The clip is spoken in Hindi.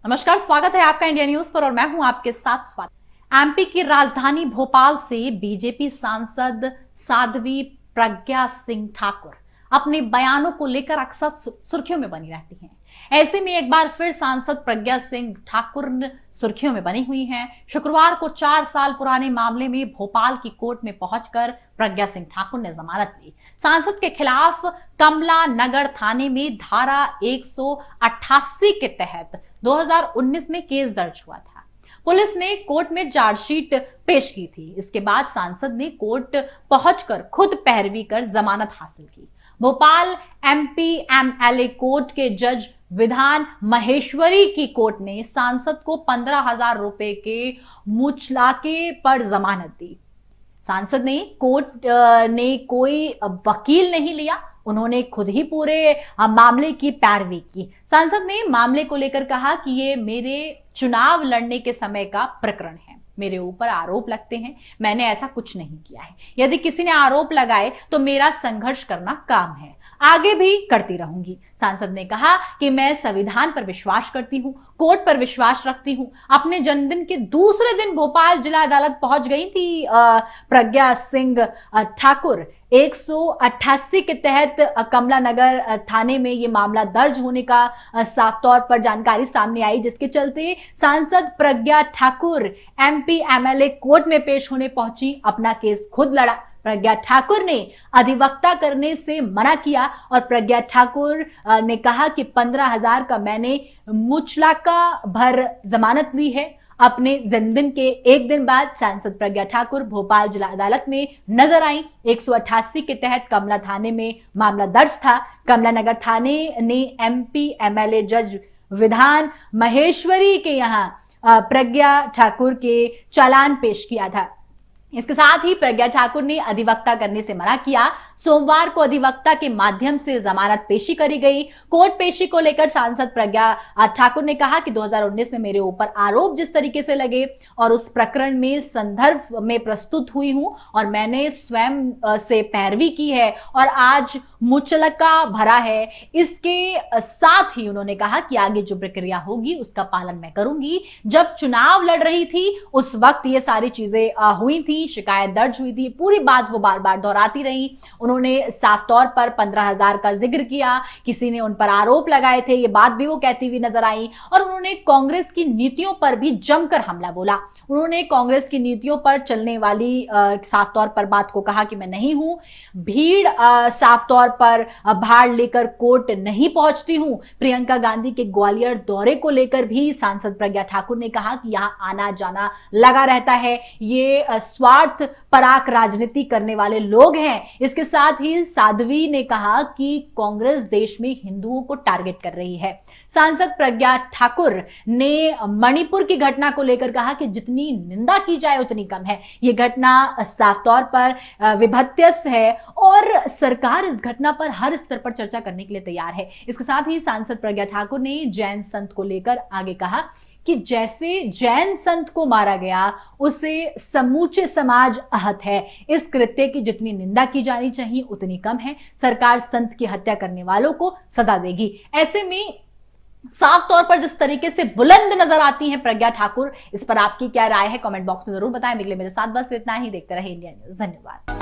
नमस्कार, स्वागत है आपका इंडिया न्यूज पर और मैं हूं आपके साथ स्वाति। एमपी की राजधानी भोपाल से बीजेपी सांसद साध्वी प्रज्ञा सिंह ठाकुर अपने बयानों को लेकर अक्सर सुर्खियों में बनी रहती हैं। ऐसे में एक बार फिर सांसद प्रज्ञा सिंह ठाकुर सुर्खियों में बनी हुई हैं। शुक्रवार को 4 साल पुराने मामले में भोपाल की कोर्ट में पहुंचकर प्रज्ञा सिंह ठाकुर ने जमानत ली। सांसद के खिलाफ कमला नगर थाने में धारा 188 के तहत 2019 में केस दर्ज हुआ था। पुलिस ने कोर्ट में चार्जशीट पेश की थी। इसके बाद सांसद ने कोर्ट पहुंचकर खुद पैरवी कर जमानत हासिल की। भोपाल एमपी एमएलए कोर्ट के जज विधान महेश्वरी की कोर्ट ने सांसद को 15,000 रुपए के मुचलाके पर जमानत दी। सांसद ने कोर्ट ने कोई वकील नहीं लिया, उन्होंने खुद ही पूरे मामले की पैरवी की। सांसद ने मामले को लेकर कहा कि ये मेरे चुनाव लड़ने के समय का प्रकरण है, मेरे ऊपर आरोप लगते हैं, मैंने ऐसा कुछ नहीं किया है। यदि किसी ने आरोप लगाए तो मेरा संघर्ष करना काम है, आगे भी करती रहूंगी। सांसद ने कहा कि मैं संविधान पर विश्वास करती हूं, कोर्ट पर विश्वास रखती हूं। अपने जन्मदिन के दूसरे दिन भोपाल जिला अदालत पहुंच गई थी प्रज्ञा सिंह ठाकुर। 188 के तहत कमला नगर थाने में ये मामला दर्ज होने का साफ तौर पर जानकारी सामने आई, जिसके चलते सांसद Pragya Thakur MP MLA court में पेश होने पहुंची, अपना केस खुद लड़ा। प्रज्ञा ठाकुर ने अधिवक्ता करने से मना किया और प्रज्ञा ठाकुर ने कहा कि 15,000 का मैंने मुचलाका भर जमानत ली है। अपने जन्मदिन के एक दिन बाद सांसद प्रज्ञा ठाकुर भोपाल जिला अदालत में नजर आई। 188 के तहत कमला थाने में मामला दर्ज था। कमला नगर थाने ने एमपी एमएलए जज विधान महेश्वरी के यहां प्रज्ञा ठाकुर के चालान पेश किया था। इसके साथ ही प्रज्ञा ठाकुर ने अधिवक्ता करने से मना किया। सोमवार को अधिवक्ता के माध्यम से जमानत पेशी करी गई। कोर्ट पेशी को लेकर सांसद प्रज्ञा ठाकुर ने कहा कि 2019 में मेरे ऊपर आरोप जिस तरीके से लगे और उस प्रकरण में संदर्भ में प्रस्तुत हुई हूं और मैंने स्वयं से पैरवी की है और आज मुचलका भरा है। इसके साथ ही उन्होंने कहा कि आगे जो प्रक्रिया होगी उसका पालन मैं करूंगी। जब चुनाव लड़ रही थी उस वक्त ये सारी चीजें हुई थी, शिकायत दर्ज हुई थी, पूरी बात वो बार बार दोहराती रही। उन्होंने साफ तौर पर 15,000 का जिक्र किया, किसी ने उन पर आरोप लगाए थे, ये बात भी वो कहती हुई नजर आई। और उन्होंने कांग्रेस की नीतियों पर भी जमकर हमला बोला। उन्होंने कांग्रेस की नीतियों पर चलने वाली साफ तौर पर बात को कहा कि मैं नहीं हूं, भीड़ साफ तौर पर भाड़ लेकर कोर्ट नहीं पहुंचती हूं। प्रियंका गांधी के ग्वालियर दौरे को लेकर भी सांसद प्रज्ञा ठाकुर ने कहा कि यहां आना जाना लगा रहता है, ये स्वार्थ पराक राजनीति करने वाले लोग हैं। इसके साथ ही साध्वी ने कहा कि कांग्रेस देश में हिंदुओं को टारगेट कर रही है। सांसद प्रज्ञा ठाकुर ने मणिपुर की घटना को लेकर कहा कि जितनी निंदा की जाए उतनी कम है। यह घटना साफ तौर पर विभत्स है और सरकार इस घटना पर हर स्तर पर चर्चा करने के लिए तैयार है। इसके साथ ही सांसद प्रज्ञा ठाकुर ने जैन संत को लेकर आगे कहा कि जैसे जैन संत को मारा गया उसे समूचे समाज आहत है। इस कृत्य की जितनी निंदा की जानी चाहिए उतनी कम है। सरकार संत की हत्या करने वालों को सजा देगी। ऐसे में साफ तौर पर जिस तरीके से बुलंद नजर आती हैं प्रज्ञा ठाकुर, इस पर आपकी क्या राय है कमेंट बॉक्स में जरूर बताएं। मेरे साथ बस इतना ही। देखते रहे इंडिया न्यूज। धन्यवाद।